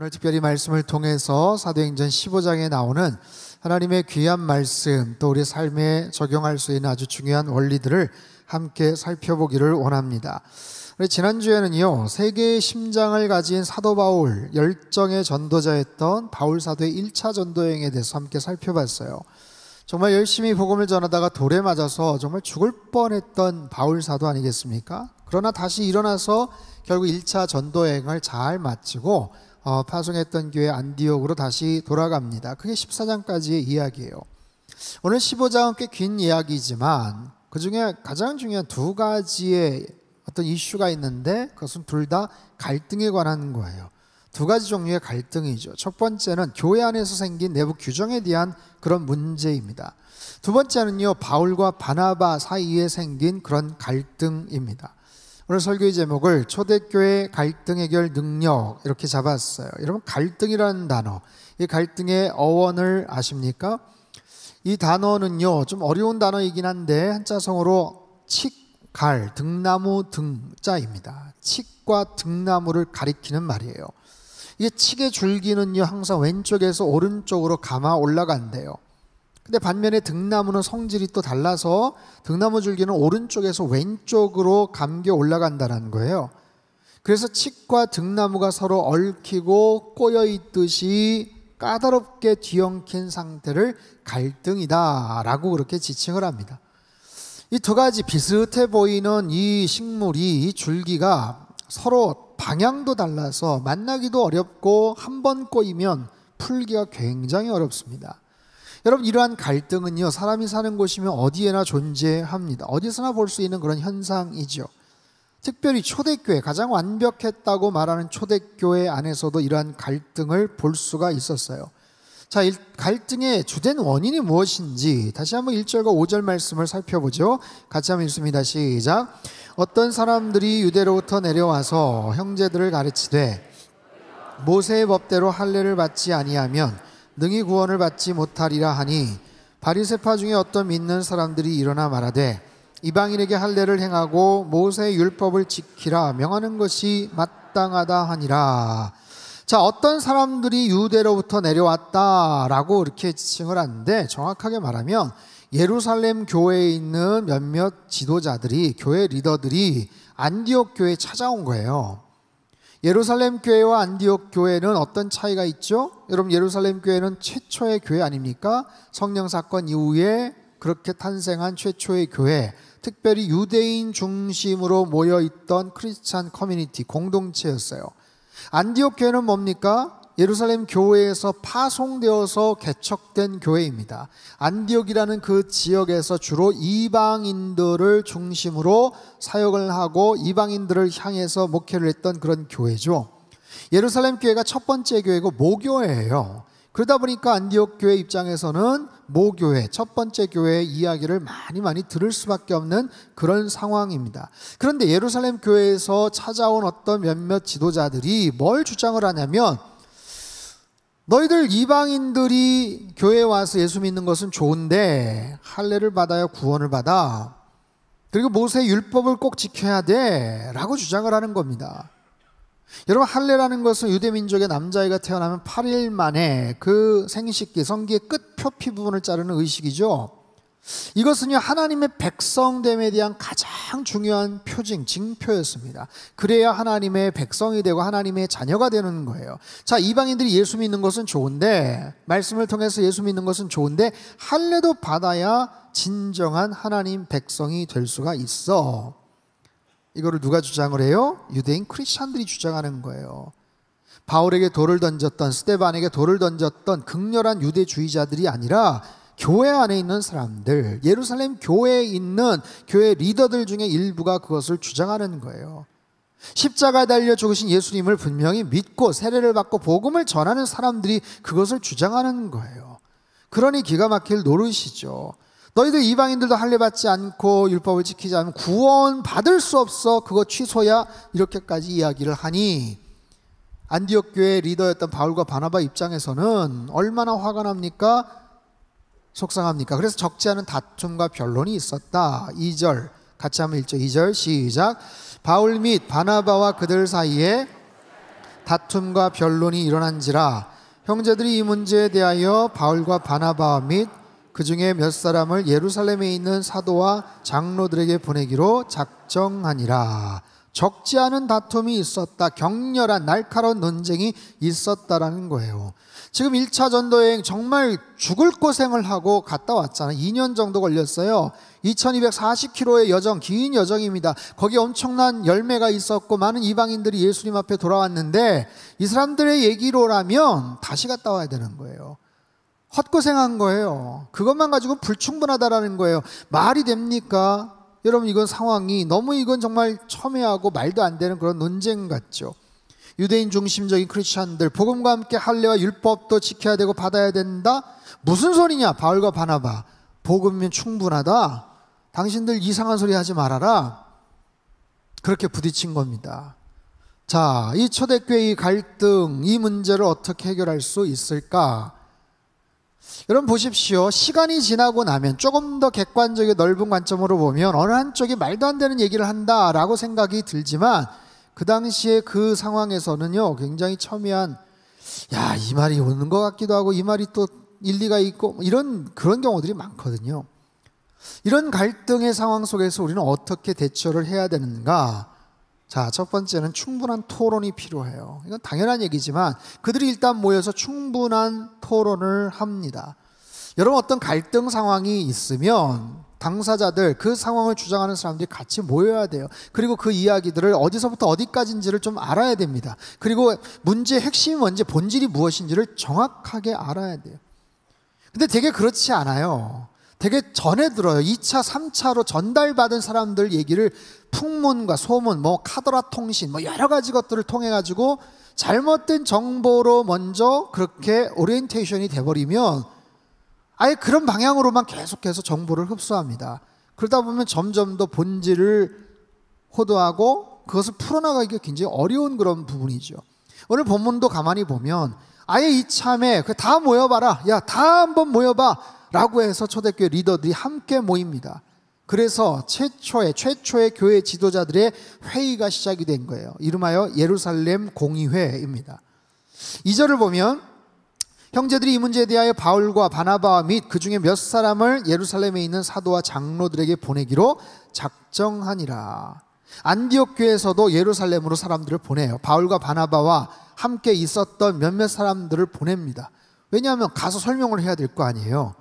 오늘 특별히 말씀을 통해서 사도행전 15장에 나오는 하나님의 귀한 말씀, 또 우리 삶에 적용할 수 있는 아주 중요한 원리들을 함께 살펴보기를 원합니다. 우리 지난주에는요, 세계의 심장을 가진 사도 바울, 열정의 전도자였던 바울 사도의 1차 전도여행에 대해서 함께 살펴봤어요. 정말 열심히 복음을 전하다가 돌에 맞아서 정말 죽을 뻔했던 바울 사도 아니겠습니까? 그러나 다시 일어나서 결국 1차 전도여행을 잘 마치고 파송했던 교회 안디옥으로 다시 돌아갑니다. 그게 14장까지의 이야기예요. 오늘 15장은 꽤 긴 이야기지만 그 중에 가장 중요한 두 가지의 어떤 이슈가 있는데 그것은 둘 다 갈등에 관한 거예요. 두 가지 종류의 갈등이죠. 첫 번째는 교회 안에서 생긴 내부 규정에 대한 그런 문제입니다. 두 번째는요, 바울과 바나바 사이에 생긴 그런 갈등입니다. 오늘 설교의 제목을 초대교회 갈등 해결 능력 이렇게 잡았어요. 여러분, 갈등이라는 단어, 이 갈등의 어원을 아십니까? 이 단어는요, 좀 어려운 단어이긴 한데 한자성어로 칡갈, 등나무 등자입니다. 칡과 등나무를 가리키는 말이에요. 이게 칡의 줄기는요, 항상 왼쪽에서 오른쪽으로 감아 올라간대요. 근데 반면에 등나무는 성질이 또 달라서 등나무 줄기는 오른쪽에서 왼쪽으로 감겨 올라간다는 거예요. 그래서 칡과 등나무가 서로 얽히고 꼬여 있듯이 까다롭게 뒤엉킨 상태를 갈등이다 라고 그렇게 지칭을 합니다. 이 두 가지 비슷해 보이는 이 식물이, 이 줄기가 서로 방향도 달라서 만나기도 어렵고 한 번 꼬이면 풀기가 굉장히 어렵습니다. 여러분, 이러한 갈등은요, 사람이 사는 곳이면 어디에나 존재합니다. 어디서나 볼 수 있는 그런 현상이죠. 특별히 초대교회, 가장 완벽했다고 말하는 초대교회 안에서도 이러한 갈등을 볼 수가 있었어요. 자, 갈등의 주된 원인이 무엇인지 다시 한번 1절과 5절 말씀을 살펴보죠. 같이 한번 읽습니다. 시작. 어떤 사람들이 유대로부터 내려와서 형제들을 가르치되 모세의 법대로 할례를 받지 아니하면 능히 구원을 받지 못하리라 하니, 바리새파 중에 어떤 믿는 사람들이 일어나 말하되 이방인에게 할례를 행하고 모세의 율법을 지키라 명하는 것이 마땅하다 하니라. 자, 어떤 사람들이 유대로부터 내려왔다라고 이렇게 지칭을 하는데, 정확하게 말하면 예루살렘 교회에 있는 몇몇 지도자들이, 교회 리더들이 안디옥 교회에 찾아온 거예요. 예루살렘 교회와 안디옥 교회는 어떤 차이가 있죠? 여러분, 예루살렘 교회는 최초의 교회 아닙니까? 성령 사건 이후에 그렇게 탄생한 최초의 교회, 특별히 유대인 중심으로 모여있던 크리스찬 커뮤니티, 공동체였어요. 안디옥 교회는 뭡니까? 예루살렘 교회에서 파송되어서 개척된 교회입니다. 안디옥이라는 그 지역에서 주로 이방인들을 중심으로 사역을 하고 이방인들을 향해서 목회를 했던 그런 교회죠. 예루살렘 교회가 첫 번째 교회고 모교회예요. 그러다 보니까 안디옥 교회 입장에서는 모교회, 첫 번째 교회의 이야기를 많이 들을 수밖에 없는 그런 상황입니다. 그런데 예루살렘 교회에서 찾아온 어떤 몇몇 지도자들이 뭘 주장을 하냐면, 너희들 이방인들이 교회에 와서 예수 믿는 것은 좋은데 할례를 받아야 구원을 받아. 그리고 모세의 율법을 꼭 지켜야 돼 라고 주장을 하는 겁니다. 여러분, 할례라는 것은 유대민족의 남자아이가 태어나면 8일 만에 그 생식기, 성기의 끝 표피 부분을 자르는 의식이죠. 이것은요, 하나님의 백성됨에 대한 가장 중요한 표징, 징표였습니다. 그래야 하나님의 백성이 되고 하나님의 자녀가 되는 거예요. 자, 이방인들이 예수 믿는 것은 좋은데, 말씀을 통해서 예수 믿는 것은 좋은데 할례도 받아야 진정한 하나님 백성이 될 수가 있어. 이거를 누가 주장을 해요? 유대인 크리스찬들이 주장하는 거예요. 바울에게 돌을 던졌던, 스데반에게 돌을 던졌던 극렬한 유대주의자들이 아니라 교회 안에 있는 사람들, 예루살렘 교회에 있는 교회 리더들 중에 일부가 그것을 주장하는 거예요. 십자가에 달려 죽으신 예수님을 분명히 믿고 세례를 받고 복음을 전하는 사람들이 그것을 주장하는 거예요. 그러니 기가 막힐 노릇이죠. 너희들 이방인들도 할례 받지 않고 율법을 지키지 않으면 구원 받을 수 없어. 그거 취소야. 이렇게까지 이야기를 하니, 안디옥 교회 리더였던 바울과 바나바 입장에서는 얼마나 화가 납니까? 속상합니까? 그래서 적지 않은 다툼과 변론이 있었다. 2절 같이 한번 읽죠. 2절 시작. 바울 및 바나바와 그들 사이에 다툼과 변론이 일어난지라. 형제들이 이 문제에 대하여 바울과 바나바 및 그 중에 몇 사람을 예루살렘에 있는 사도와 장로들에게 보내기로 작정하니라. 적지 않은 다툼이 있었다. 격렬한 날카로운 논쟁이 있었다라는 거예요. 지금 1차 전도여행 정말 죽을 고생을 하고 갔다 왔잖아요. 2년 정도 걸렸어요. 2240km의 여정, 긴 여정입니다. 거기 엄청난 열매가 있었고 많은 이방인들이 예수님 앞에 돌아왔는데 이 사람들의 얘기로라면 다시 갔다 와야 되는 거예요. 헛고생한 거예요. 그것만 가지고 불충분하다라는 거예요. 말이 됩니까? 여러분, 이건 상황이 너무, 이건 정말 첨예하고 말도 안 되는 그런 논쟁 같죠. 유대인 중심적인 크리스찬들, 복음과 함께 할례와 율법도 지켜야 되고 받아야 된다? 무슨 소리냐? 바울과 바나바, 복음이면 충분하다. 당신들 이상한 소리 하지 말아라. 그렇게 부딪힌 겁니다. 자, 이 초대교회의 갈등, 이 문제를 어떻게 해결할 수 있을까? 여러분 보십시오. 시간이 지나고 나면 조금 더 객관적이고 넓은 관점으로 보면 어느 한쪽이 말도 안 되는 얘기를 한다라고 생각이 들지만 그 당시에 그 상황에서는요, 굉장히 첨예한, 야, 이 말이 오는 것 같기도 하고 이 말이 또 일리가 있고 그런 경우들이 많거든요. 이런 갈등의 상황 속에서 우리는 어떻게 대처를 해야 되는가? 자, 첫 번째는 충분한 토론이 필요해요. 이건 당연한 얘기지만 그들이 일단 모여서 충분한 토론을 합니다. 여러분, 어떤 갈등 상황이 있으면 당사자들, 그 상황을 주장하는 사람들이 같이 모여야 돼요. 그리고 그 이야기들을 어디서부터 어디까지인지를 좀 알아야 됩니다. 그리고 문제의 핵심이 뭔지, 본질이 무엇인지를 정확하게 알아야 돼요. 근데 되게 그렇지 않아요. 되게 전해 들어요. 2차, 3차로 전달받은 사람들 얘기를 풍문과 소문, 카더라 통신, 여러 가지 것들을 통해 가지고 잘못된 정보로 먼저 그렇게 오리엔테이션이 돼버리면 아예 그런 방향으로만 계속해서 정보를 흡수합니다. 그러다 보면 점점 더 본질을 호도하고 그것을 풀어나가기가 굉장히 어려운 그런 부분이죠. 오늘 본문도 가만히 보면 아예 이참에 다 모여봐라, 야, 다 한번 모여봐 라고 해서 초대교회 리더들이 함께 모입니다. 그래서 최초의 교회 지도자들의 회의가 시작이 된 거예요. 이름하여 예루살렘 공의회입니다. 2절을 보면 형제들이 이 문제에 대하여 바울과 바나바 및 그 중에 몇 사람을 예루살렘에 있는 사도와 장로들에게 보내기로 작정하니라. 안디옥 교회에서도 예루살렘으로 사람들을 보내요. 바울과 바나바와 함께 있었던 몇몇 사람들을 보냅니다. 왜냐하면 가서 설명을 해야 될 거 아니에요.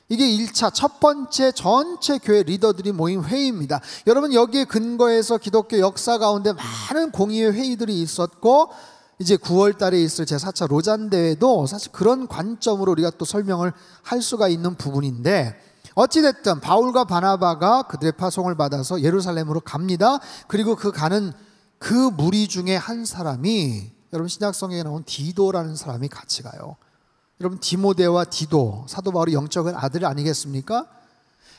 이게 1차 첫 번째 전체 교회 리더들이 모인 회의입니다. 여러분, 여기에 근거해서 기독교 역사 가운데 많은 공의회 회의들이 있었고, 이제 9월 달에 있을 제4차 로잔 대회도 사실 그런 관점으로 우리가 또 설명을 할 수가 있는 부분인데, 어찌됐든 바울과 바나바가 그들의 파송을 받아서 예루살렘으로 갑니다. 그리고 가는 그 무리 중에 한 사람이, 여러분 신약성경에 나온 디도라는 사람이 같이 가요. 여러분, 디모데와 디도, 사도 바울의 영적인 아들 아니겠습니까?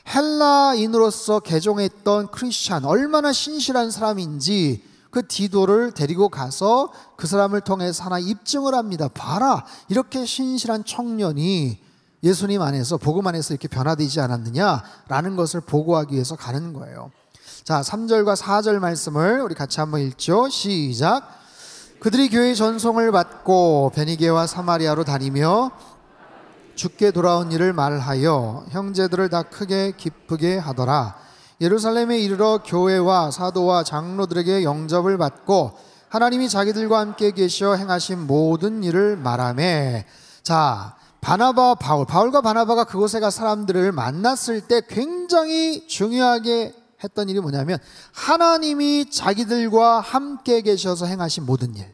헬라인으로서 개종했던 크리스찬, 얼마나 신실한 사람인지 그 디도를 데리고 가서 그 사람을 통해서 하나 입증을 합니다. 봐라, 이렇게 신실한 청년이 예수님 안에서, 복음 안에서 이렇게 변화되지 않았느냐라는 것을 보고하기 위해서 가는 거예요. 자, 3절과 4절 말씀을 우리 같이 한번 읽죠. 시작. 그들이 교회의 전송을 받고 베니게와 사마리아로 다니며 주께 돌아온 일을 말하여 형제들을 다 크게 기쁘게 하더라. 예루살렘에 이르러 교회와 사도와 장로들에게 영접을 받고 하나님이 자기들과 함께 계셔 행하신 모든 일을 말하매. 자, 바울과 바나바가 그곳에 가 사람들을 만났을 때 굉장히 중요하게 했던 일이 뭐냐면, 하나님이 자기들과 함께 계셔서 행하신 모든 일.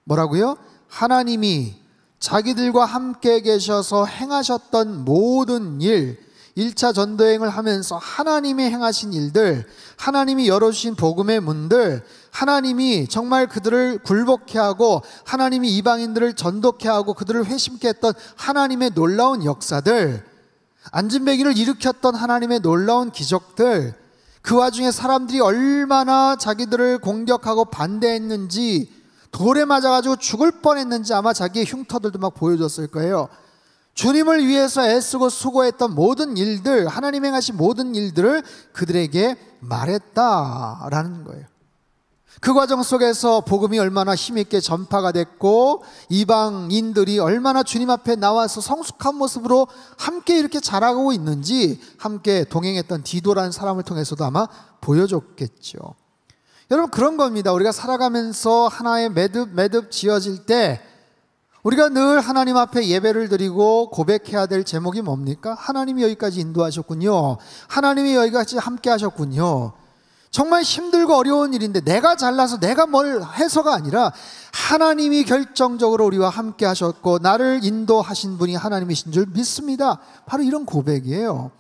뭐라고요? 하나님이 자기들과 함께 계셔서 행하셨던 모든 일, 1차 전도행을 하면서 하나님이 행하신 일들, 하나님이 열어주신 복음의 문들, 하나님이 정말 그들을 굴복케 하고 하나님이 이방인들을 전도케 하고 그들을 회심케 했던 하나님의 놀라운 역사들, 안진뱅이를 일으켰던 하나님의 놀라운 기적들, 그 와중에 사람들이 얼마나 자기들을 공격하고 반대했는지, 돌에 맞아가지고 죽을 뻔했는지 아마 자기의 흉터들도 막 보여줬을 거예요. 주님을 위해서 애쓰고 수고했던 모든 일들, 하나님 행하신 모든 일들을 그들에게 말했다라는 거예요. 그 과정 속에서 복음이 얼마나 힘있게 전파가 됐고 이방인들이 얼마나 주님 앞에 나와서 성숙한 모습으로 함께 이렇게 자라고 있는지 함께 동행했던 디도라는 사람을 통해서도 아마 보여줬겠죠. 여러분, 그런 겁니다. 우리가 살아가면서 하나의 매듭 지어질 때 우리가 늘 하나님 앞에 예배를 드리고 고백해야 될 제목이 뭡니까? 하나님이 여기까지 인도하셨군요. 하나님이 여기까지 함께 하셨군요. 정말 힘들고 어려운 일인데 내가 잘나서 내가 뭘 해서가 아니라 하나님이 결정적으로 우리와 함께 하셨고 나를 인도하신 분이 하나님이신 줄 믿습니다. 바로 이런 고백이에요.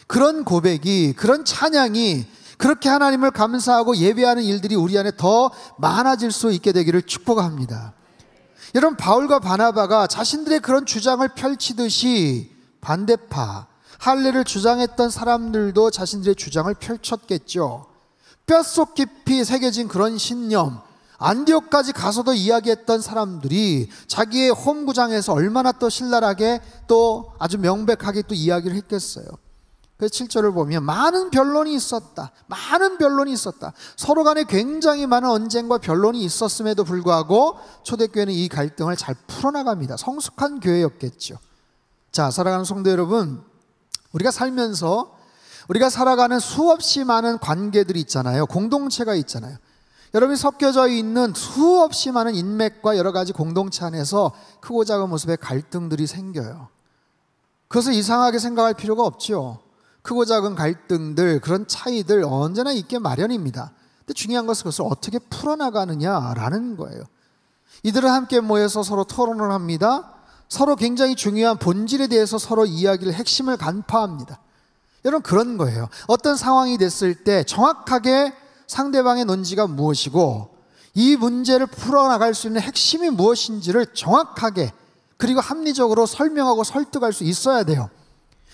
그런 고백이, 그런 찬양이, 그렇게 하나님을 감사하고 예배하는 일들이 우리 안에 더 많아질 수 있게 되기를 축복합니다. 여러분, 바울과 바나바가 자신들의 그런 주장을 펼치듯이 반대파, 할례를 주장했던 사람들도 자신들의 주장을 펼쳤겠죠. 뼛속 깊이 새겨진 그런 신념, 안디옥까지 가서도 이야기했던 사람들이 자기의 홈구장에서 얼마나 또 신랄하게 또 아주 명백하게 또 이야기를 했겠어요. 그래서 7절을 보면 많은 변론이 있었다. 많은 변론이 있었다. 서로 간에 굉장히 많은 언쟁과 변론이 있었음에도 불구하고 초대교회는 이 갈등을 잘 풀어나갑니다. 성숙한 교회였겠죠. 자, 사랑하는 성도 여러분, 우리가 살면서 우리가 살아가는 수없이 많은 관계들이 있잖아요. 공동체가 있잖아요. 여러분이 섞여져 있는 수없이 많은 인맥과 여러 가지 공동체 안에서 크고 작은 모습의 갈등들이 생겨요. 그것을 이상하게 생각할 필요가 없죠. 크고 작은 갈등들, 그런 차이들 언제나 있게 마련입니다. 근데 중요한 것은 그것을 어떻게 풀어나가느냐라는 거예요. 이들은 함께 모여서 서로 토론을 합니다. 서로 굉장히 중요한 본질에 대해서 서로 이야기를, 핵심을 간파합니다. 여러분, 그런 거예요. 어떤 상황이 됐을 때 정확하게 상대방의 논지가 무엇이고 이 문제를 풀어나갈 수 있는 핵심이 무엇인지를 정확하게 그리고 합리적으로 설명하고 설득할 수 있어야 돼요.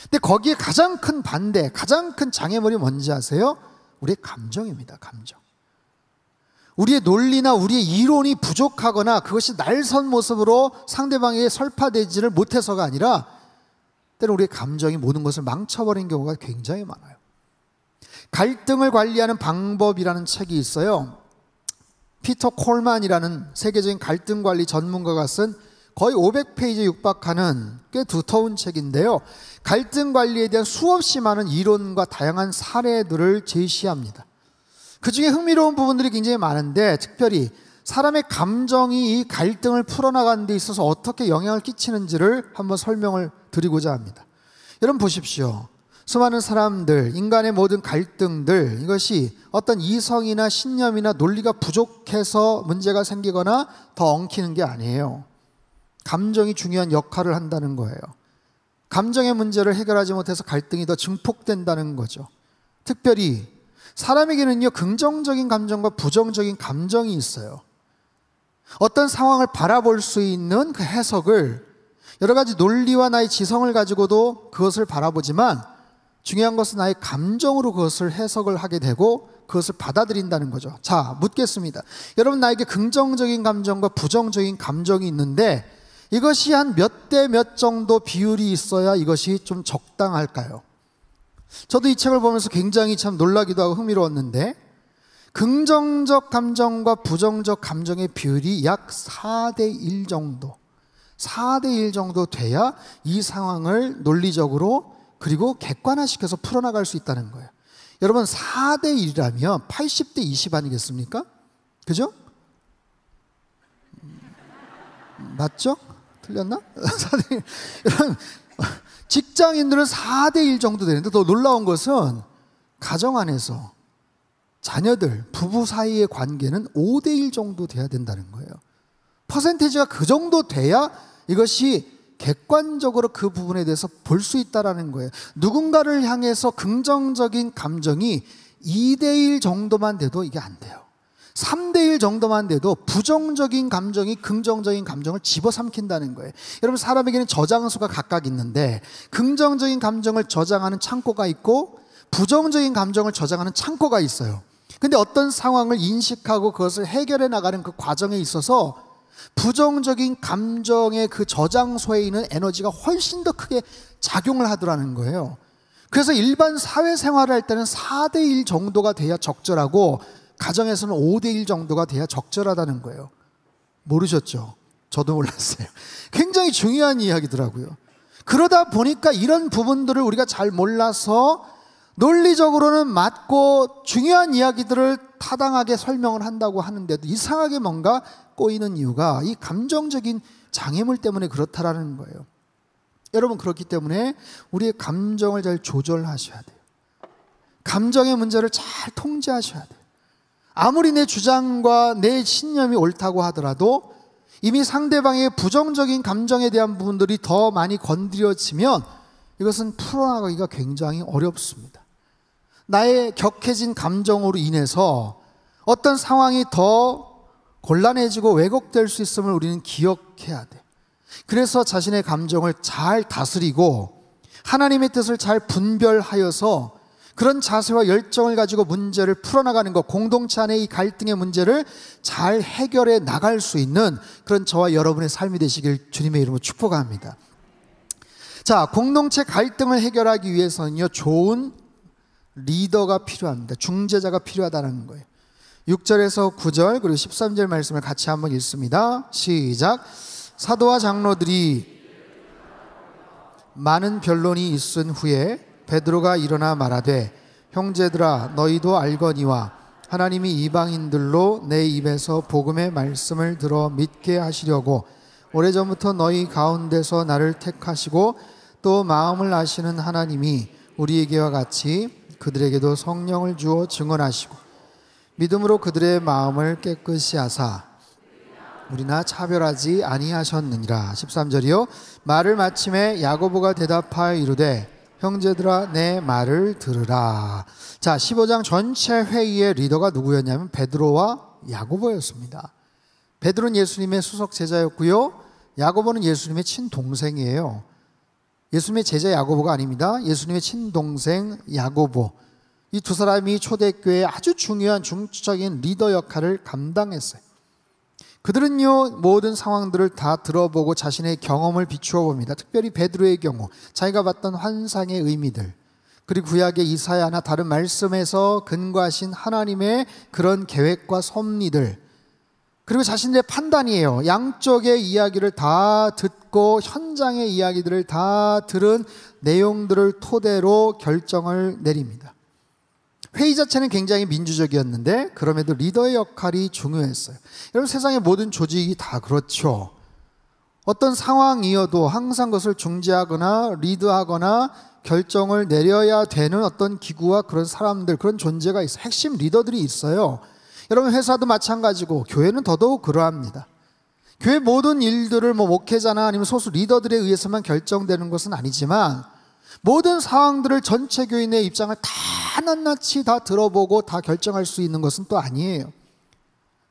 근데 거기에 가장 큰 반대, 가장 큰 장애물이 뭔지 아세요? 우리의 감정입니다. 감정. 우리의 논리나 우리의 이론이 부족하거나 그것이 날선 모습으로 상대방에게 설파되지를 못해서가 아니라 때로 우리의 감정이 모든 것을 망쳐버린 경우가 굉장히 많아요. 갈등을 관리하는 방법이라는 책이 있어요. 피터 콜만이라는 세계적인 갈등 관리 전문가가 쓴 거의 500페이지에 육박하는 꽤 두터운 책인데요. 갈등 관리에 대한 수없이 많은 이론과 다양한 사례들을 제시합니다. 그 중에 흥미로운 부분들이 굉장히 많은데 특별히 사람의 감정이 이 갈등을 풀어나가는 데 있어서 어떻게 영향을 끼치는지를 한번 설명을 드리고자 합니다. 여러분 보십시오. 수많은 사람들, 인간의 모든 갈등들, 이것이 어떤 이성이나 신념이나 논리가 부족해서 문제가 생기거나 더 엉키는 게 아니에요. 감정이 중요한 역할을 한다는 거예요. 감정의 문제를 해결하지 못해서 갈등이 더 증폭된다는 거죠. 특별히 사람에게는요, 긍정적인 감정과 부정적인 감정이 있어요. 어떤 상황을 바라볼 수 있는 그 해석을 여러 가지 논리와 나의 지성을 가지고도 그것을 바라보지만 중요한 것은 나의 감정으로 그것을 해석을 하게 되고 그것을 받아들인다는 거죠. 자, 묻겠습니다. 여러분, 나에게 긍정적인 감정과 부정적인 감정이 있는데 이것이 한 몇 대 몇 정도 비율이 있어야 이것이 좀 적당할까요? 저도 이 책을 보면서 굉장히 참 놀라기도 하고 흥미로웠는데 긍정적 감정과 부정적 감정의 비율이 약 4대1 정도 4대1 정도 돼야 이 상황을 논리적으로 그리고 객관화시켜서 풀어나갈 수 있다는 거예요. 여러분, 4대1이라면 80대20 아니겠습니까? 그죠? 맞죠? 틀렸나? 4대1. 여러분, 직장인들은 4대1 정도 되는데 더 놀라운 것은 가정 안에서 자녀들, 부부 사이의 관계는 5대1 정도 돼야 된다는 거예요. 퍼센테이지가 그 정도 돼야 이것이 객관적으로 그 부분에 대해서 볼 수 있다는 거예요. 누군가를 향해서 긍정적인 감정이 2대1 정도만 돼도 이게 안 돼요. 3대1 정도만 돼도 부정적인 감정이 긍정적인 감정을 집어삼킨다는 거예요. 여러분, 사람에게는 저장수가 각각 있는데 긍정적인 감정을 저장하는 창고가 있고 부정적인 감정을 저장하는 창고가 있어요. 근데 어떤 상황을 인식하고 그것을 해결해 나가는 그 과정에 있어서 부정적인 감정의 그 저장소에 있는 에너지가 훨씬 더 크게 작용을 하더라는 거예요. 그래서 일반 사회생활을 할 때는 4대1 정도가 돼야 적절하고 가정에서는 5대1 정도가 돼야 적절하다는 거예요. 모르셨죠? 저도 몰랐어요. 굉장히 중요한 이야기더라고요. 그러다 보니까 이런 부분들을 우리가 잘 몰라서 논리적으로는 맞고 중요한 이야기들을 타당하게 설명을 한다고 하는데도 이상하게 뭔가 꼬이는 이유가 이 감정적인 장애물 때문에 그렇다라는 거예요. 여러분, 그렇기 때문에 우리의 감정을 잘 조절하셔야 돼요. 감정의 문제를 잘 통제하셔야 돼요. 아무리 내 주장과 내 신념이 옳다고 하더라도 이미 상대방의 부정적인 감정에 대한 부분들이 더 많이 건드려지면 이것은 풀어나가기가 굉장히 어렵습니다. 나의 격해진 감정으로 인해서 어떤 상황이 더 곤란해지고 왜곡될 수 있음을 우리는 기억해야 돼. 그래서 자신의 감정을 잘 다스리고 하나님의 뜻을 잘 분별하여서 그런 자세와 열정을 가지고 문제를 풀어나가는 것, 공동체 안의 이 갈등의 문제를 잘 해결해 나갈 수 있는 그런 저와 여러분의 삶이 되시길 주님의 이름으로 축복합니다. 자, 공동체 갈등을 해결하기 위해서는요, 좋은 리더가 필요합니다. 중재자가 필요하다는 거예요. 6절에서 9절 그리고 13절 말씀을 같이 한번 읽습니다. 시작. 사도와 장로들이 많은 변론이 있은 후에 베드로가 일어나 말하되 형제들아 너희도 알거니와 하나님이 이방인들로 내 입에서 복음의 말씀을 들어 믿게 하시려고 오래전부터 너희 가운데서 나를 택하시고 또 마음을 아시는 하나님이 우리에게와 같이 그들에게도 성령을 주어 증언하시고 믿음으로 그들의 마음을 깨끗이 하사 우리나 차별하지 아니하셨느니라. 13절이요. 말을 마침에 야고보가 대답하여 이르되 형제들아 내 말을 들으라. 자, 15장 전체 회의의 리더가 누구였냐면 베드로와 야고보였습니다. 베드로는 예수님의 수석 제자였고요, 야고보는 예수님의 친동생이에요. 예수님의 제자 야고보가 아닙니다. 예수님의 친동생 야고보. 이 두 사람이 초대교회의 아주 중요한 중추적인 리더 역할을 감당했어요. 그들은요, 모든 상황들을 다 들어보고 자신의 경험을 비추어 봅니다. 특별히 베드로의 경우 자기가 봤던 환상의 의미들, 그리고 구약의 이사야나 다른 말씀에서 근거하신 하나님의 그런 계획과 섭리들, 그리고 자신의 판단이에요. 양쪽의 이야기를 다 듣고 현장의 이야기들을 다 들은 내용들을 토대로 결정을 내립니다. 회의 자체는 굉장히 민주적이었는데 그럼에도 리더의 역할이 중요했어요. 여러분, 세상의 모든 조직이 다 그렇죠. 어떤 상황이어도 항상 그것을 중재하거나 리드하거나 결정을 내려야 되는 어떤 기구와 그런 사람들, 그런 존재가 있어요. 핵심 리더들이 있어요. 여러분, 회사도 마찬가지고 교회는 더더욱 그러합니다. 교회 모든 일들을 목회자나 아니면 소수 리더들에 의해서만 결정되는 것은 아니지만 모든 상황들을 전체 교인의 입장을 다 낱낱이 다 들어보고 다 결정할 수 있는 것은 또 아니에요.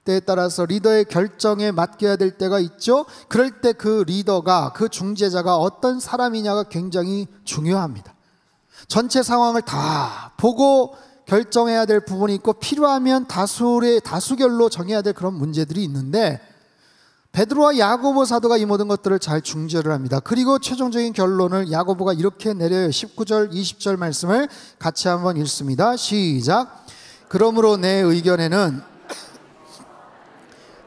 때에 따라서 리더의 결정에 맡겨야 될 때가 있죠. 그럴 때 그 리더가, 그 중재자가 어떤 사람이냐가 굉장히 중요합니다. 전체 상황을 다 보고 결정해야 될 부분이 있고 필요하면 다수결로 정해야 될 그런 문제들이 있는데 베드로와 야고보 사도가 이 모든 것들을 잘 중재를 합니다. 그리고 최종적인 결론을 야고보가 이렇게 내려요. 19절 20절 말씀을 같이 한번 읽습니다. 시작. 그러므로 내 의견에는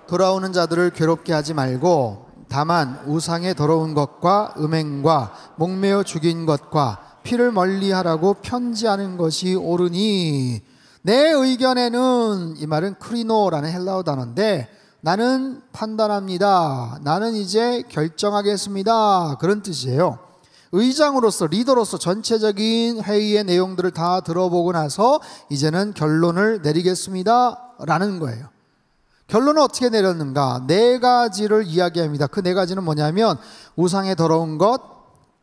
돌아오는 자들을 괴롭게 하지 말고 다만 우상의 더러운 것과 음행과 목매어 죽인 것과 피를 멀리하라고 편지하는 것이 옳으니. 내 의견에는, 이 말은 크리노라는 헬라어 단어인데 나는 판단합니다, 나는 이제 결정하겠습니다, 그런 뜻이에요. 의장으로서, 리더로서 전체적인 회의의 내용들을 다 들어보고 나서 이제는 결론을 내리겠습니다 라는 거예요. 결론은 어떻게 내렸는가? 네 가지를 이야기합니다. 그 네 가지는 뭐냐면 우상의 더러운 것,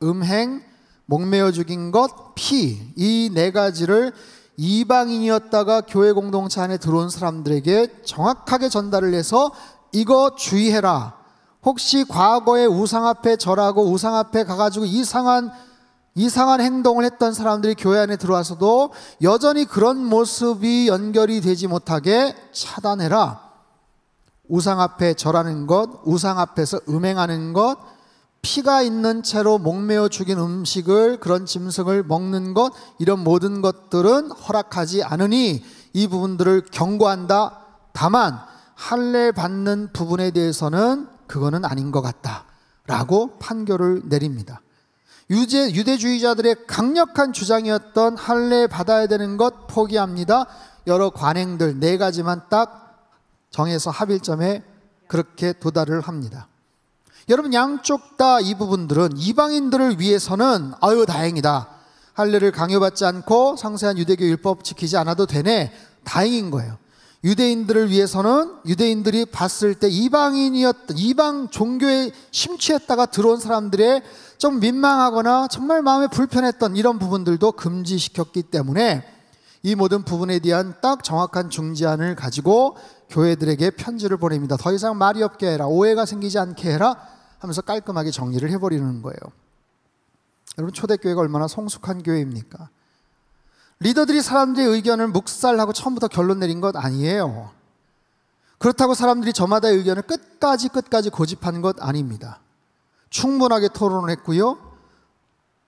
음행, 목매어 죽인 것, 피, 이 네 가지를 이방인이었다가 교회 공동체 안에 들어온 사람들에게 정확하게 전달을 해서 이거 주의해라. 혹시 과거에 우상 앞에 절하고 우상 앞에 가가지고 이상한 행동을 했던 사람들이 교회 안에 들어와서도 여전히 그런 모습이 연결이 되지 못하게 차단해라. 우상 앞에 절하는 것, 우상 앞에서 음행하는 것, 피가 있는 채로 목매어 죽인 음식을, 그런 짐승을 먹는 것, 이런 모든 것들은 허락하지 않으니 이 부분들을 경고한다. 다만 할례 받는 부분에 대해서는 그거는 아닌 것 같다 라고 판결을 내립니다. 유대주의자들의 강력한 주장이었던 할례 받아야 되는 것 포기합니다. 여러 관행들 4가지만 딱 정해서 합일점에 그렇게 도달을 합니다. 여러분, 양쪽 다 이 부분들은 이방인들을 위해서는 아유 다행이다, 할례를 강요받지 않고 상세한 유대교 율법 지키지 않아도 되네, 다행인 거예요. 유대인들을 위해서는 유대인들이 봤을 때 이방 종교에 심취했다가 들어온 사람들의 좀 민망하거나 정말 마음에 불편했던 이런 부분들도 금지시켰기 때문에 이 모든 부분에 대한 딱 정확한 중재안을 가지고 교회들에게 편지를 보냅니다. 더 이상 말이 없게 해라, 오해가 생기지 않게 해라 하면서 깔끔하게 정리를 해버리는 거예요. 여러분, 초대교회가 얼마나 성숙한 교회입니까? 리더들이 사람들의 의견을 묵살하고 처음부터 결론 내린 것 아니에요. 그렇다고 사람들이 저마다의 의견을 끝까지 고집한 것 아닙니다. 충분하게 토론을 했고요,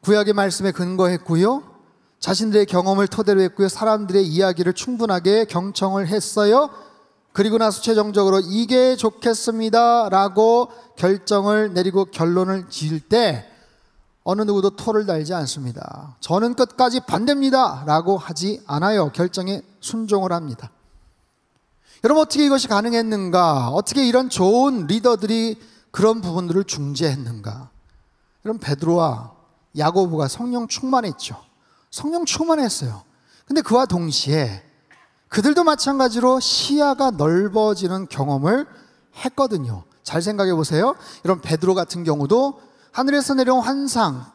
구약의 말씀에 근거했고요, 자신들의 경험을 토대로 했고요, 사람들의 이야기를 충분하게 경청을 했어요. 그리고 나서 최종적으로 이게 좋겠습니다 라고 결정을 내리고 결론을 지을 때 어느 누구도 토를 달지 않습니다. 저는 끝까지 반대입니다 라고 하지 않아요. 결정에 순종을 합니다. 여러분, 어떻게 이것이 가능했는가? 어떻게 이런 좋은 리더들이 그런 부분들을 중재했는가? 여러분, 베드로와 야고보가 성령 충만했죠. 성령 충만했어요. 근데 그와 동시에 그들도 마찬가지로 시야가 넓어지는 경험을 했거든요. 잘 생각해 보세요. 여러분, 베드로 같은 경우도 하늘에서 내려온 환상,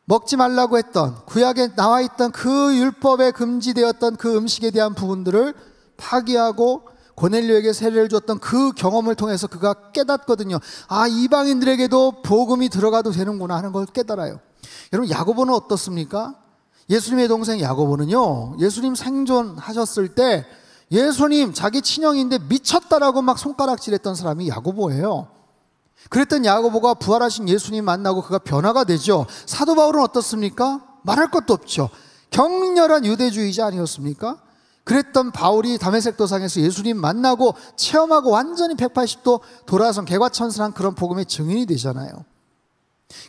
먹지 말라고 했던, 구약에 나와 있던 그 율법에 금지되었던 그 음식에 대한 부분들을 파기하고 고넬료에게 세례를 줬던 그 경험을 통해서 그가 깨닫거든요. 아, 이방인들에게도 복음이 들어가도 되는구나 하는 걸 깨달아요. 여러분, 야고보는 어떻습니까? 예수님의 동생 야고보는요, 예수님 생존하셨을 때 예수님 자기 친형인데 미쳤다라고 막 손가락질했던 사람이 야고보예요. 그랬던 야고보가 부활하신 예수님 만나고 그가 변화가 되죠. 사도 바울은 어떻습니까? 말할 것도 없죠. 격렬한 유대주의자 아니었습니까? 그랬던 바울이 다메섹 도상에서 예수님 만나고 체험하고 완전히 180도 돌아선 개과천선한 그런 복음의 증인이 되잖아요.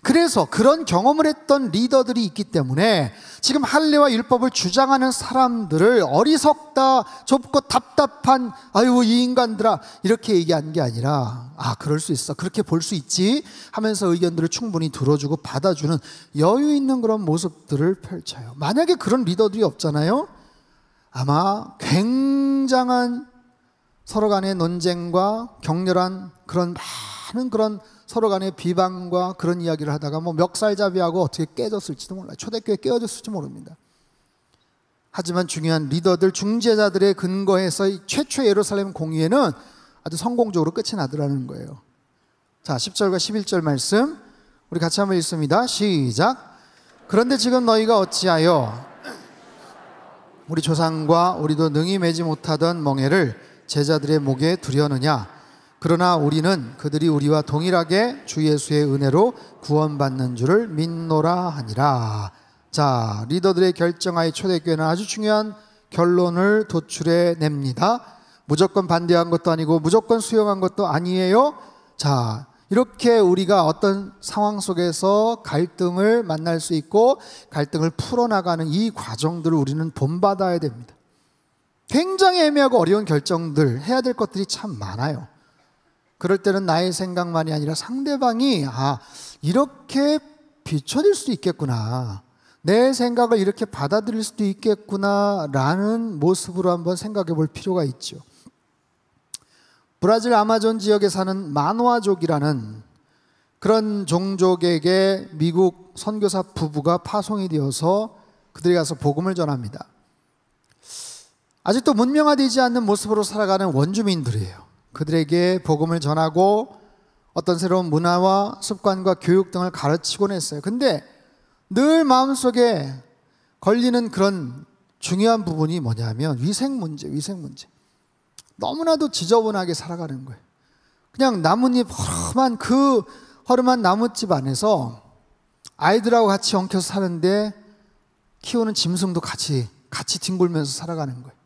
그래서 그런 경험을 했던 리더들이 있기 때문에 지금 할례와 율법을 주장하는 사람들을 어리석다, 좁고 답답한 아유 이 인간들아 이렇게 얘기한 게 아니라 아 그럴 수 있어, 그렇게 볼 수 있지 하면서 의견들을 충분히 들어주고 받아주는 여유 있는 그런 모습들을 펼쳐요. 만약에 그런 리더들이 없잖아요, 아마 굉장한 서로 간의 논쟁과 격렬한 그런 많은 그런 서로 간의 비방과 그런 이야기를 하다가 뭐 멱살잡이하고 어떻게 깨졌을지도 몰라요. 초대교회 깨어졌을지 모릅니다. 하지만 중요한 리더들, 중재자들의 근거에서 최초의 예루살렘 공의회는 아주 성공적으로 끝이 나더라는 거예요. 자, 10절과 11절 말씀 우리 같이 한번 읽습니다. 시작. 그런데 지금 너희가 어찌하여 우리 조상과 우리도 능히 매지 못하던 멍에를 제자들의 목에 두려느냐. 그러나 우리는 그들이 우리와 동일하게 주 예수의 은혜로 구원받는 줄을 믿노라 하니라. 자, 리더들의 결정하에 초대교회는 아주 중요한 결론을 도출해 냅니다. 무조건 반대한 것도 아니고 무조건 수용한 것도 아니에요. 자, 이렇게 우리가 어떤 상황 속에서 갈등을 만날 수 있고 갈등을 풀어나가는 이 과정들을 우리는 본받아야 됩니다. 굉장히 애매하고 어려운 결정들, 해야 될 것들이 참 많아요. 그럴 때는 나의 생각만이 아니라 상대방이 이렇게 비춰질 수도 있겠구나, 내 생각을 이렇게 받아들일 수도 있겠구나 라는 모습으로 한번 생각해 볼 필요가 있죠. 브라질 아마존 지역에 사는 마누아족이라는 그런 종족에게 미국 선교사 부부가 파송이 되어서 그들이 가서 복음을 전합니다. 아직도 문명화되지 않는 모습으로 살아가는 원주민들이에요. 그들에게 복음을 전하고 어떤 새로운 문화와 습관과 교육 등을 가르치곤 했어요. 근데 늘 마음속에 걸리는 그런 중요한 부분이 뭐냐면 위생 문제. 너무나도 지저분하게 살아가는 거예요. 그냥 나뭇잎 허름한 나뭇집 안에서 아이들하고 같이 엉켜서 사는데 키우는 짐승도 같이 뒹굴면서 살아가는 거예요.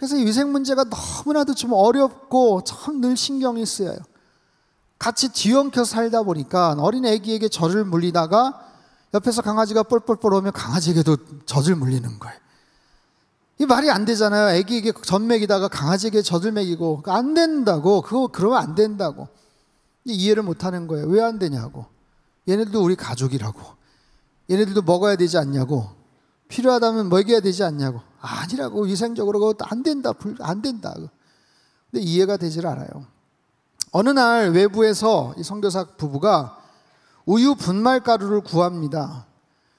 그래서 이 위생 문제가 너무나도 좀 어렵고 참 늘 신경이 쓰여요. 같이 뒤엉켜 살다 보니까 어린 애기에게 젖을 물리다가 옆에서 강아지가 뻘뻘뻘 오면 강아지에게도 젖을 물리는 거예요. 이 말이 안 되잖아요. 애기에게 젖 먹이다가 강아지에게 젖을 먹이고 안 된다고. 그러면 안 된다고. 이해를 못 하는 거예요. 왜 안 되냐고. 얘네들도 우리 가족이라고. 얘네들도 먹어야 되지 않냐고. 필요하다면 먹여야 되지 않냐고. 아니라고. 위생적으로 그것도 안 된다. 안 된다. 근데 이해가 되질 않아요. 어느 날 외부에서 이 선교사 부부가 우유 분말 가루를 구합니다.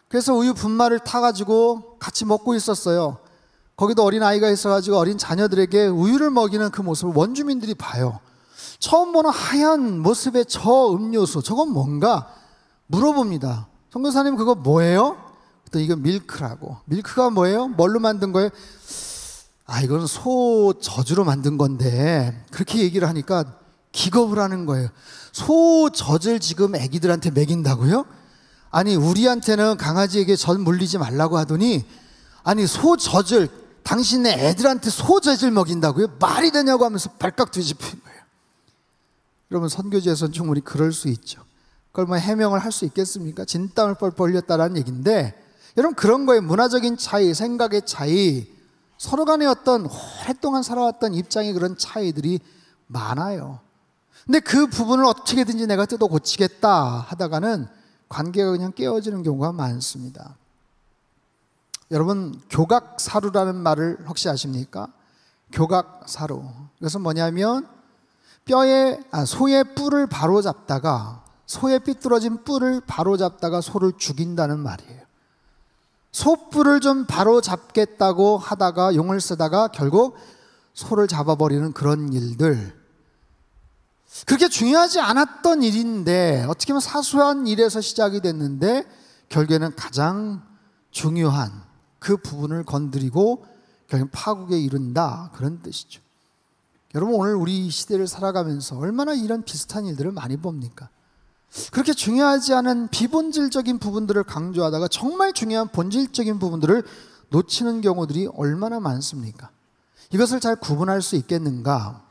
그래서 우유 분말을 타가지고 같이 먹고 있었어요. 거기도 어린 아이가 있어가지고 어린 자녀들에게 우유를 먹이는 그 모습을 원주민들이 봐요. 처음 보는 하얀 모습의 저 음료수, 저건 뭔가 물어봅니다. 선교사님 그거 뭐예요? 그랬더니 이거 밀크라고. 밀크가 뭐예요? 뭘로 만든 거예요? 이건 소 젖으로 만든 건데. 그렇게 얘기를 하니까 기겁을 하는 거예요. 소 젖을 지금 애기들한테 먹인다고요? 아니 우리한테는 강아지에게 젖 물리지 말라고 하더니 아니 소 젖을 당신네 애들한테 소 젖을 먹인다고요? 말이 되냐고 하면서 발칵 뒤집힌 거예요. 여러분 선교지에서는 충분히 그럴 수 있죠. 그걸 뭐 해명을 할 수 있겠습니까? 진땀을 뻘뻘 흘렸다라는 얘기인데 여러분 그런 거예요. 문화적인 차이, 생각의 차이, 서로 간의 어떤 오랫동안 살아왔던 입장의 그런 차이들이 많아요. 근데 그 부분을 어떻게든지 내가 뜯어 고치겠다 하다가는 관계가 그냥 깨어지는 경우가 많습니다. 여러분 교각사루라는 말을 혹시 아십니까? 교각사루. 이것은 뭐냐면 소의 뿔을 바로잡다가 소의 삐뚤어진 뿔을 바로잡다가 소를 죽인다는 말이에요. 소뿔을 좀 바로잡겠다고 하다가 용을 쓰다가 결국 소를 잡아버리는 그런 일들. 그렇게 중요하지 않았던 일인데 어떻게 보면 사소한 일에서 시작이 됐는데 결국에는 가장 중요한 그 부분을 건드리고 결국 파국에 이른다, 그런 뜻이죠. 여러분 오늘 우리 시대를 살아가면서 얼마나 이런 비슷한 일들을 많이 봅니까? 그렇게 중요하지 않은 비본질적인 부분들을 강조하다가 정말 중요한 본질적인 부분들을 놓치는 경우들이 얼마나 많습니까? 이것을 잘 구분할 수 있겠는가?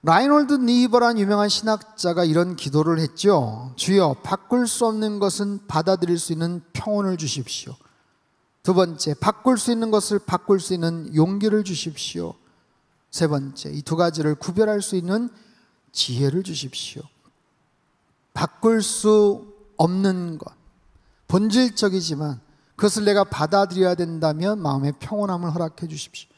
라이놀드 니버라는 유명한 신학자가 이런 기도를 했죠. 주여, 바꿀 수 없는 것은 받아들일 수 있는 평온을 주십시오. 두 번째, 바꿀 수 있는 것을 바꿀 수 있는 용기를 주십시오. 세 번째, 이 두 가지를 구별할 수 있는 지혜를 주십시오. 바꿀 수 없는 것, 본질적이지만 그것을 내가 받아들여야 된다면 마음의 평온함을 허락해 주십시오.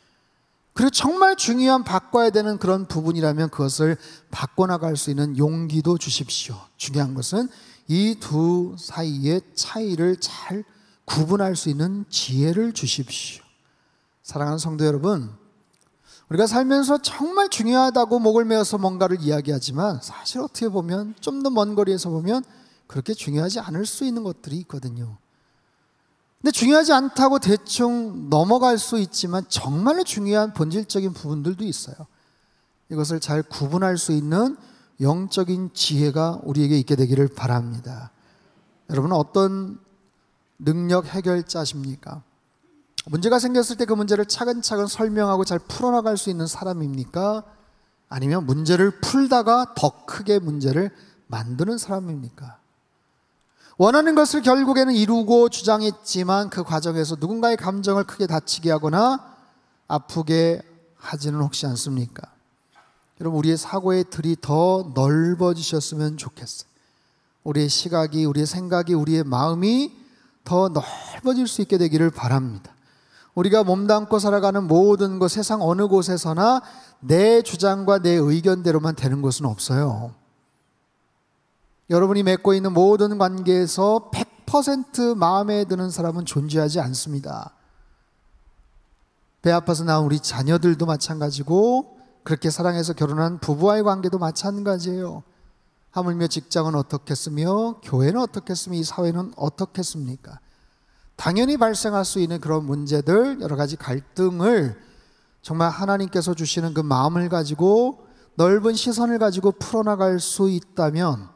그리고 정말 중요한 바꿔야 되는 그런 부분이라면 그것을 바꿔나갈 수 있는 용기도 주십시오. 중요한 것은 이 두 사이의 차이를 잘 구분할 수 있는 지혜를 주십시오. 사랑하는 성도 여러분, 우리가 살면서 정말 중요하다고 목을 메어서 뭔가를 이야기하지만 사실 어떻게 보면 좀 더 먼 거리에서 보면 그렇게 중요하지 않을 수 있는 것들이 있거든요. 근데 중요하지 않다고 대충 넘어갈 수 있지만 정말로 중요한 본질적인 부분들도 있어요. 이것을 잘 구분할 수 있는 영적인 지혜가 우리에게 있게 되기를 바랍니다. 여러분은 어떤 능력 해결자십니까? 문제가 생겼을 때 그 문제를 차근차근 설명하고 잘 풀어나갈 수 있는 사람입니까? 아니면 문제를 풀다가 더 크게 문제를 만드는 사람입니까? 원하는 것을 결국에는 이루고 주장했지만 그 과정에서 누군가의 감정을 크게 다치게 하거나 아프게 하지는 혹시 않습니까? 여러분 우리의 사고의 틀이 더 넓어지셨으면 좋겠어요. 우리의 시각이, 우리의 생각이, 우리의 마음이 더 넓어질 수 있게 되기를 바랍니다. 우리가 몸담고 살아가는 모든 것, 세상 어느 곳에서나 내 주장과 내 의견대로만 되는 것은 없어요. 여러분이 맺고 있는 모든 관계에서 100% 마음에 드는 사람은 존재하지 않습니다. 배 아파서 낳은 우리 자녀들도 마찬가지고 그렇게 사랑해서 결혼한 부부와의 관계도 마찬가지예요. 하물며 직장은 어떻겠으며 교회는 어떻겠으며 이 사회는 어떻겠습니까? 당연히 발생할 수 있는 그런 문제들, 여러 가지 갈등을 정말 하나님께서 주시는 그 마음을 가지고 넓은 시선을 가지고 풀어나갈 수 있다면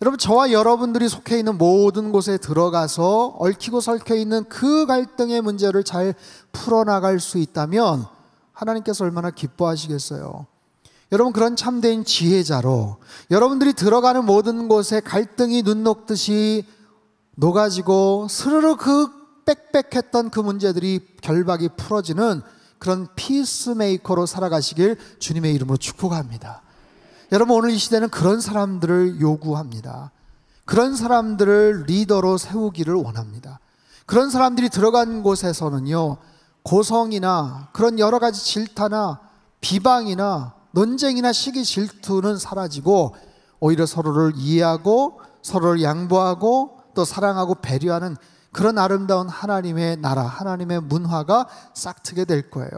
여러분 저와 여러분들이 속해 있는 모든 곳에 들어가서 얽히고 설켜 있는 그 갈등의 문제를 잘 풀어나갈 수 있다면 하나님께서 얼마나 기뻐하시겠어요. 여러분, 그런 참된 지혜자로 여러분들이 들어가는 모든 곳에 갈등이 눈 녹듯이 녹아지고 스르르 그 빽빽했던 그 문제들이 결박이 풀어지는 그런 피스메이커로 살아가시길 주님의 이름으로 축복합니다. 여러분, 오늘 이 시대는 그런 사람들을 요구합니다. 그런 사람들을 리더로 세우기를 원합니다. 그런 사람들이 들어간 곳에서는요, 고성이나 그런 여러 가지 질타나 비방이나 논쟁이나 시기 질투는 사라지고 오히려 서로를 이해하고 서로를 양보하고 또 사랑하고 배려하는 그런 아름다운 하나님의 나라, 하나님의 문화가 싹트게 될 거예요.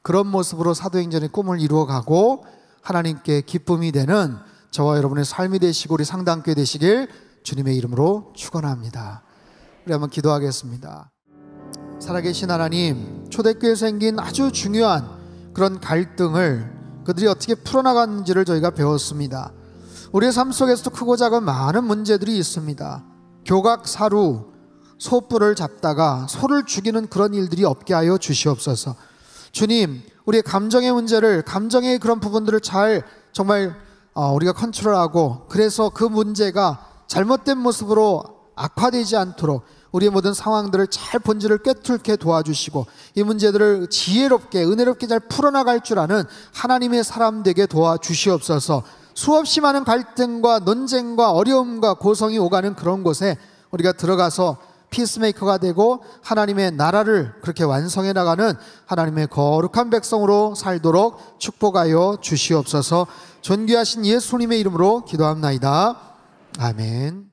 그런 모습으로 사도행전의 꿈을 이루어가고 하나님께 기쁨이 되는 저와 여러분의 삶이 되시고 우리 상당교회 되시길 주님의 이름으로 축원합니다. 우리 한번 기도하겠습니다. 살아계신 하나님, 초대교회에서 생긴 아주 중요한 그런 갈등을 그들이 어떻게 풀어나갔는지를 저희가 배웠습니다. 우리의 삶 속에서도 크고 작은 많은 문제들이 있습니다. 교각, 사루, 소뿔을 잡다가 소를 죽이는 그런 일들이 없게 하여 주시옵소서. 주님, 우리의 감정의 문제를, 감정의 그런 부분들을 잘 정말 우리가 컨트롤하고, 그래서 그 문제가 잘못된 모습으로 악화되지 않도록 우리의 모든 상황들을 잘 본질을 꿰뚫게 도와주시고, 이 문제들을 지혜롭게 은혜롭게 잘 풀어나갈 줄 아는 하나님의 사람 되게 도와주시옵소서. 수없이 많은 갈등과 논쟁과 어려움과 고성이 오가는 그런 곳에 우리가 들어가서 피스메이커가 되고 하나님의 나라를 그렇게 완성해 나가는 하나님의 거룩한 백성으로 살도록 축복하여 주시옵소서. 존귀하신 예수님의 이름으로 기도합나이다. 아멘.